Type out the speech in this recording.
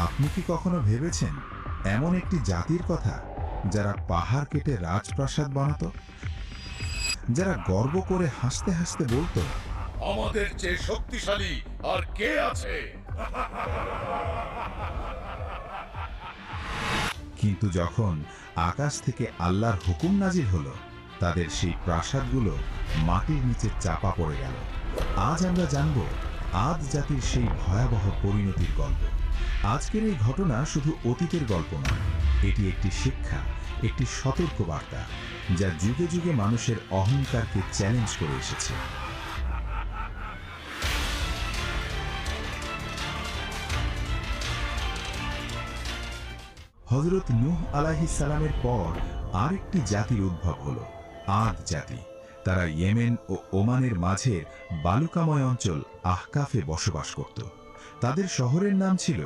আপনি কি কখনো ভেবেছেন এমন একটি জাতির কথা যারা পাহাড় কেটে রাজপ্রাসাদ বানাতো, যারা গর্ব করে হাসতে হাসতে বলতো, আমাদের চেয়ে শক্তিশালী আর কে আছে? কিন্তু যখন আকাশ থেকে আল্লাহর হুকুম নাজির হলো, তাদের সেই প্রাসাদগুলো মাটির নিচে চাপা পড়ে গেল। আজ আমরা জানব আদ জাতির সেই ভয়াবহ পরিণতির গল্প। আজকের এই ঘটনা শুধু অতীতের গল্প নয়, এটি একটি শিক্ষা, একটি সতর্ক বার্তা, যা যুগে যুগে মানুষের অহংকারকে চ্যালেঞ্জ করে এসেছে। হযরত নূহ আলাইহিস সালামের পর আরেকটি জাতির উদ্ভব হলো, আদ জাতি। তারা ইয়েমেন ও ওমানের মাঝের বালুকাময় অঞ্চল আহকাফে বসবাস করত। তাদের শহরের নাম ছিল